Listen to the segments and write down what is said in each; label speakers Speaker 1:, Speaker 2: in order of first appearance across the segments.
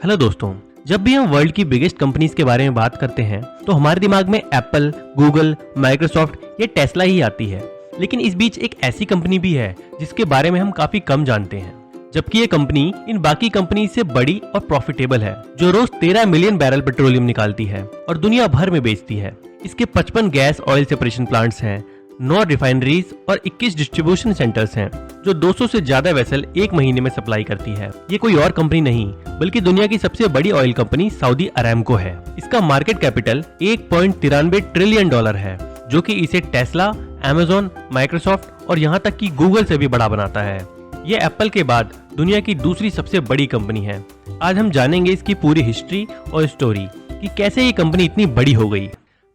Speaker 1: Hello दोस्तों, जब भी हम वर्ल्ड की बिगेस्ट कंपनीज के बारे में बात करते हैं तो हमारे दिमाग में एप्पल, गूगल, माइक्रोसॉफ्ट या टेस्ला ही आती है। लेकिन इस बीच एक ऐसी कंपनी भी है जिसके बारे में हम काफी कम जानते हैं, जबकि ये कंपनी इन बाकी कंपनी से बड़ी और प्रॉफिटेबल है, जो रोज 13 मिलियन बैरल पेट्रोलियम निकालती है और दुनिया भर में बेचती है। इसके 55 गैस ऑयल सेपरेशन प्लांट्स हैं, 9 रिफाइनरीज और 21 डिस्ट्रीब्यूशन सेंटर्स हैं, जो 200 से ज्यादा वेसल एक महीने में सप्लाई करती है। ये कोई और कंपनी नहीं बल्कि दुनिया की सबसे बड़ी ऑयल कंपनी सऊदी अरामको है। इसका मार्केट कैपिटल 1.93 ट्रिलियन डॉलर है, जो कि इसे टेस्ला, अमेज़न, माइक्रोसॉफ्ट और यहाँ तक कि गूगल से भी बड़ा बनाता है। ये एप्पल के बाद दुनिया की दूसरी सबसे बड़ी कंपनी है। आज हम जानेंगे इसकी पूरी हिस्ट्री और स्टोरी कि कैसे ये कंपनी इतनी बड़ी हो गई।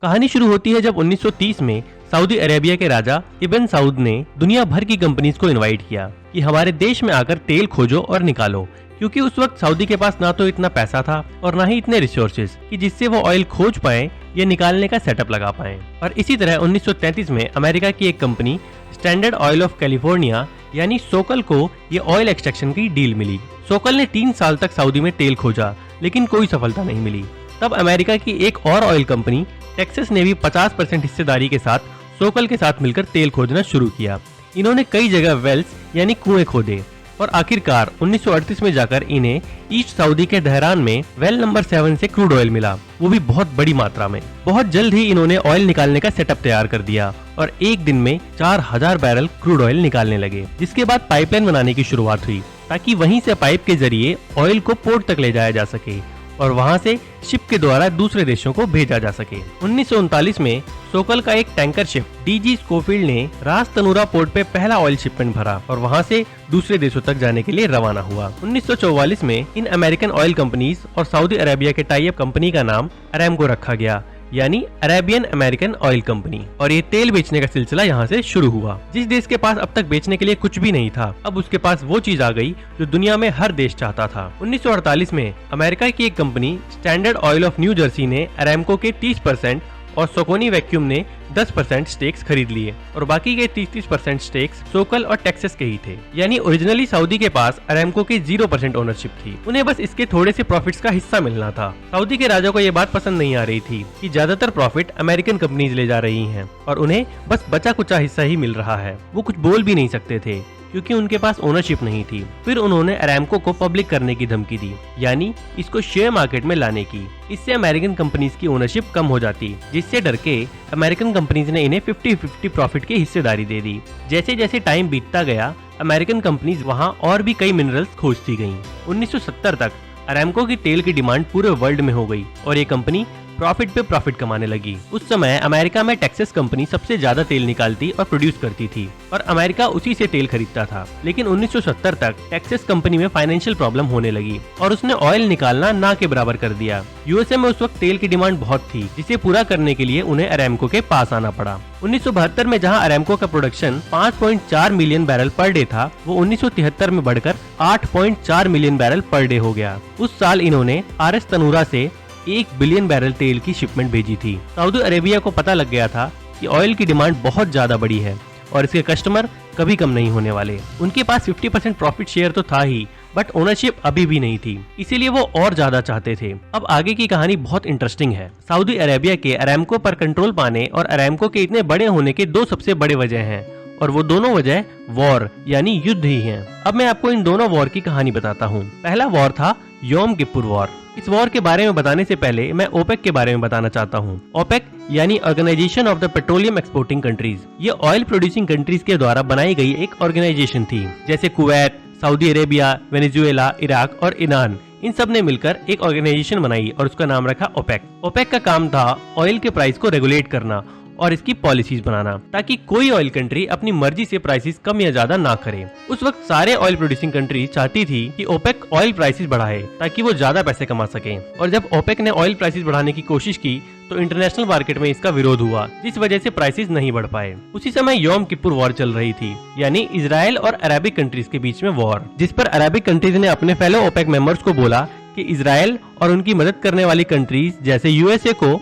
Speaker 1: कहानी शुरू होती है जब 1930 में सऊदी अरेबिया के राजा इब्न सऊद ने दुनिया भर की कंपनीज को इनवाइट किया कि हमारे देश में आकर तेल खोजो और निकालो, क्योंकि उस वक्त सऊदी के पास ना तो इतना पैसा था और ना ही इतने रिसोर्सेज कि जिससे वो ऑयल खोज पाए या निकालने का सेटअप लगा पाए। और इसी तरह 1933 में अमेरिका की एक company standard oil of California यानी सोकल को ये ऑयल एक्सट्रैक्शन की डील मिली। सोकल ने 3 साल तक सऊदी में तेल खोजा, लेकिन कोई सफलता नहीं मिली। तब अमेरिका की एक और ऑयल कंपनी टेक्सास ने भी 50% हिस्सेदारी के साथ सोकल के साथ मिलकर तेल खोजना शुरू किया। इन्होंने कई जगह वेल्स यानी कुएं खोदे और आखिरकार 1938 में जाकर इन्हें ईस्ट सऊदी के दहरान में वेल नंबर 7 से क्रूड ऑयल मिला, वो भी बहुत बड़ी मात्रा में। बहुत जल्द ही इन्होंने ऑयल निकालने का सेटअप तैयार कर दिया और एक दिन में 4000 बैरल क्रूड ऑयल निकालने लगे, जिसके बाद पाइपलाइन बनाने की शुरुआत हुई ताकि वहीं से पाइप के जरिए ऑयल को पोर्ट तक ले जाया जा सके और वहां से शिप के द्वारा दूसरे देशों को भेजा जा सके। 1939 में सोकल का एक टैंकर शिप डीजी स्कोफील्ड ने रास तनूरा पोर्ट पे पहला ऑयल शिपमेंट भरा और वहां से दूसरे देशों तक जाने के लिए रवाना हुआ। 1944 में इन अमेरिकन ऑयल कंपनीज और सऊदी अरेबिया के टाई अप कंपनी का नाम अरामको रखा गया, यानी अरेबियन अमेरिकन ऑयल कंपनी, और ये तेल बेचने का सिलसिला यहाँ से शुरू हुआ। जिस देश के पास अब तक बेचने के लिए कुछ भी नहीं था, अब उसके पास वो चीज आ गई जो दुनिया में हर देश चाहता था। 1948 में अमेरिका की एक company standard oil of new Jersey ने अरामको के 30% और सोकोनी वैक्यूम ने 10% स्टेक्स खरीद लिए और बाकी के 30% स्टेक्स सोकल और टेक्सास के ही थे। यानी ओरिजिनली सऊदी के पास अरामको की 0% ओनरशिप थी, उन्हें बस इसके थोड़े से प्रॉफिट्स का हिस्सा मिलना था। सऊदी के राजा को ये बात पसंद नहीं आ रही थी कि ज्यादातर प्रॉफिट अमेरिकन कंपनीज ले जा रही हैं और उन्हें बस बचा कुचा हिस्सा ही मिल रहा है। वो कुछ बोल भी नहीं सकते थे क्योंकि उनके पास ओनरशिप नहीं थी। फिर उन्होंने अरामको को पब्लिक करने की धमकी दी, यानी इसको शेयर मार्केट में लाने की। इससे अमेरिकन कंपनीज की ओनरशिप कम हो जाती, जिससे डर के अमेरिकन कंपनीज ने इन्हें 50-50 प्रॉफिट की हिस्सेदारी दे दी। जैसे जैसे टाइम बीतता गया, अमेरिकन कंपनीज वहाँ और भी कई मिनरल्स खोजती गयी। 1970 तक अरामको की तेल की डिमांड पूरे वर्ल्ड में हो गई और ये कंपनी प्रॉफिट पे प्रॉफिट कमाने लगी। उस समय अमेरिका में टेक्सास कंपनी सबसे ज्यादा तेल निकालती और प्रोड्यूस करती थी और अमेरिका उसी से तेल खरीदता था। लेकिन 1970 तक टेक्सास कंपनी में फाइनेंशियल प्रॉब्लम होने लगी और उसने ऑयल निकालना ना के बराबर कर दिया। यूएसए में उस वक्त तेल की डिमांड बहुत थी, जिसे पूरा करने के लिए उन्हें अरामको के पास आना पड़ा। 1972 में जहां अरामको का production 5.4 million barrel per day था, वो 1973 में बढ़कर 8.4 मिलियन बैरल पर डे हो गया। उस साल इन्होंने आरएस तनूरा से 1 बिलियन बैरल तेल की शिपमेंट भेजी थी। सऊदी अरेबिया को पता लग गया था कि ऑयल की डिमांड बहुत ज्यादा बड़ी है और इसके कस्टमर कभी कम नहीं होने वाले। उनके पास 50% प्रॉफिट शेयर तो था ही, बट ओनरशिप अभी भी नहीं थी, इसीलिए वो और ज्यादा चाहते थे। अब आगे की कहानी बहुत इंटरेस्टिंग है। सऊदी अरेबिया के अरामको पर कंट्रोल पाने और अरामको के इतने बड़े होने के 2 सबसे बड़े वजह हैं और वो दोनों वजह वॉर यानी युद्ध ही हैं। अब मैं आपको इन दोनों वॉर की कहानी बताता हूँ। पहला वॉर था योम किपुर वॉर। इस वॉर के बारे में बताने से पहले मैं ओपेक के बारे में बताना चाहता हूँ। ओपेक यानी organization of the petroleum exporting countries, ये ऑयल प्रोड्यूसिंग कंट्रीज के द्वारा बनाई गई एक ऑर्गेनाइजेशन थी। जैसे Kuwait, Saudi Arabia, Venezuela, Iraq और ईरान, इन सब ने मिलकर एक ऑर्गेनाइजेशन बनाई और उसका नाम रखा ओपेक। ओपेक का काम था ऑयल के प्राइस को रेगुलेट करना और इसकी पॉलिसीज बनाना ताकि कोई ऑयल कंट्री अपनी मर्जी से प्राइसेस कम या ज्यादा ना करे। उस वक्त सारे ऑयल प्रोड्यूसिंग कंट्री चाहती थी कि ओपेक ऑयल प्राइसेस बढ़ाए ताकि वो ज्यादा पैसे कमा सके। और जब ओपेक ने ऑयल प्राइसेस बढ़ाने की कोशिश की तो इंटरनेशनल मार्केट में इसका विरोध हुआ, जिस वजह से प्राइसेस नहीं बढ़ पाए। उसी समय योम किपुर वॉर चल रही थी, यानी इजराइल और अरबिक कंट्रीज के बीच में वॉर, जिस पर अरबिक कंट्रीज ने अपने फेलो ओपेक मेंबर्स को बोला कि इजराइल और उनकी मदद करने वाली कंट्रीज जैसे यूएसए को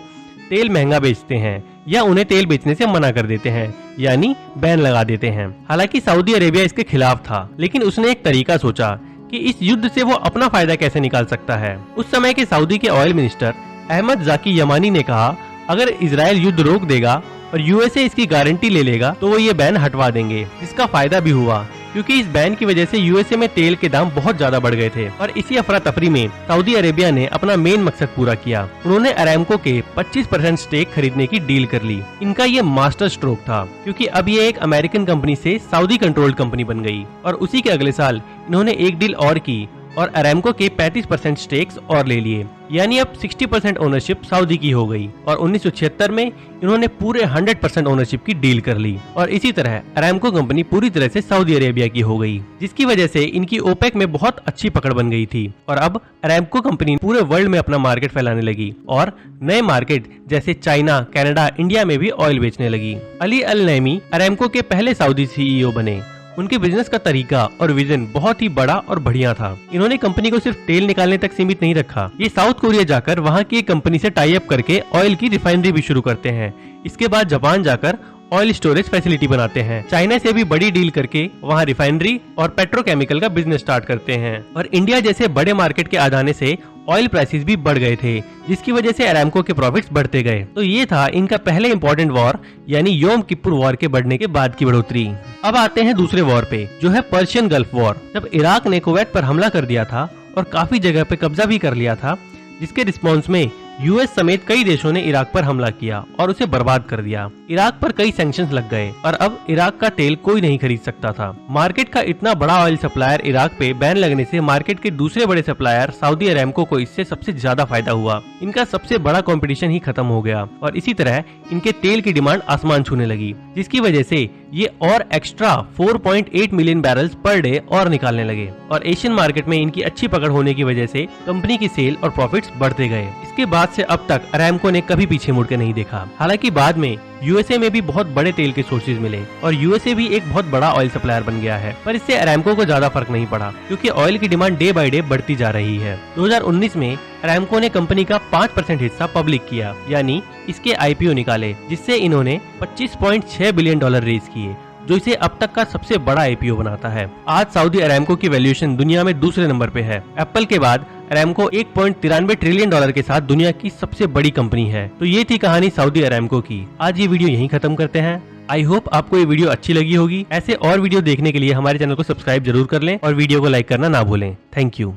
Speaker 1: तेल महंगा बेचते हैं या उन्हें तेल बेचने से मना कर देते हैं, यानी बैन लगा देते हैं। हालांकि सऊदी अरेबिया इसके खिलाफ था, लेकिन उसने एक तरीका सोचा कि इस युद्ध से वो अपना फायदा कैसे निकाल सकता है। उस समय के सऊदी के ऑयल मिनिस्टर अहमद जाकी यमानी ने कहा, अगर इजराइल युद्ध रोक देगा और यूएसए इसकी गारंटी ले लेगा तो वो ये बैन हटवा देंगे, जिसका फायदा भी हुआ क्योंकि इस बैन की वजह से यूएसए में तेल के दाम बहुत ज्यादा बढ़ गए थे। और इसी अफरा तफरी में सऊदी अरेबिया ने अपना मेन मकसद पूरा किया। उन्होंने अरामको के 25% स्टेक खरीदने की डील कर ली। इनका ये मास्टर स्ट्रोक था क्योंकि अब ये एक अमेरिकन कंपनी से सऊदी कंट्रोल्ड कंपनी बन गई। और उसी के अगले साल इन्होंने एक डील और की और अरामको के 35% स्टेक्स और ले लिए, यानी अब 60% ओनरशिप सऊदी की हो गई। और 1976 में इन्होंने पूरे 100% ओनरशिप की डील कर ली और इसी तरह अरामको कंपनी पूरी तरह से सऊदी अरेबिया की हो गई, जिसकी वजह से इनकी ओपेक में बहुत अच्छी पकड़ बन गई थी। और अब अरामको कंपनी पूरे वर्ल्ड में अपना मार्केट फैलाने लगी और नए मार्केट जैसे चाइना, कनाडा, इंडिया में भी ऑयल बेचने लगी। अली अल नैमी अरामको के पहले सऊदी सीईओ बने। उनके बिजनेस का तरीका और विजन बहुत ही बड़ा और बढ़िया था। इन्होंने कंपनी को सिर्फ तेल निकालने तक सीमित नहीं रखा, ये साउथ कोरिया जाकर वहाँ की एक कंपनी से टाई अप करके ऑयल की रिफाइनरी भी शुरू करते हैं। इसके बाद जापान जाकर ऑयल स्टोरेज फैसिलिटी बनाते हैं। चाइना से भी बड़ी डील करके वहाँ रिफाइनरी और पेट्रोकेमिकल का बिजनेस स्टार्ट करते हैं। और इंडिया जैसे बड़े मार्केट के आ जाने से ऑयल प्राइसेस भी बढ़ गए थे, जिसकी वजह से अरामको के प्रॉफिट्स बढ़ते गए। तो ये था इनका पहले इंपॉर्टेंट वॉर, यानी योम किप्पुर वॉर के बढ़ने के बाद की बढ़ोतरी। अब आते हैं दूसरे वॉर पे, जो है पर्शियन गल्फ वॉर। जब इराक ने कुवैत पर हमला कर दिया था और काफी जगह पे कब्जा भी कर लिया था, जिसके रिस्पॉन्स में यूएस समेत कई देशों ने इराक पर हमला किया और उसे बर्बाद कर दिया। इराक पर कई सैंक्शंस लग गए और अब इराक का तेल कोई नहीं खरीद सकता था। मार्केट का इतना बड़ा ऑयल सप्लायर इराक पे बैन लगने से मार्केट के दूसरे बड़े सप्लायर सऊदी अरामको को इससे सबसे ज्यादा फायदा हुआ। इनका सबसे बड़ा कंपटीशन ही खत्म हो गया और इसी तरह इनके तेल की डिमांड आसमान छूने लगी, जिसकी वजह से ये और extra 4.8 million barrels per day और निकालने लगे। और एशियन मार्केट में इनकी अच्छी पकड़ होने की वजह से कंपनी की सेल और प्रॉफिट्स बढ़ते गए। इसके बाद से अब तक अरामको ने कभी पीछे मुड़ के नहीं देखा। हालांकि बाद में यूएसए में भी बहुत बड़े तेल के सोर्सेज मिले और यूएसए भी एक बहुत बड़ा ऑयल सप्लायर बन गया है, पर इससे अरामको को ज्यादा फर्क नहीं पड़ा क्योंकि ऑयल की डिमांड डे बाय डे बढ़ती जा रही है। 2019 में अरामको ने कंपनी का 5% हिस्सा पब्लिक किया, यानी इसके आईपीओ निकाले, जिससे इन्होंने $25.6 बिलियन रेज किए, जो इसे अब तक का सबसे बड़ा आईपीओ बनाता है। आज सऊदी अरामको की वैल्यूएशन दुनिया में दूसरे नंबर पे है। एप्पल के बाद अरामको $1.93 ट्रिलियन के साथ दुनिया की सबसे बड़ी कंपनी है। तो ये थी कहानी सऊदी अरामको की। आज ये वीडियो यहीं खत्म करते हैं। आई होप आपको ये वीडियो अच्छी लगी होगी। ऐसे और वीडियो देखने के लिए हमारे चैनल को सब्सक्राइब जरूर कर लें और वीडियो को लाइक करना ना भूलें। Thank you.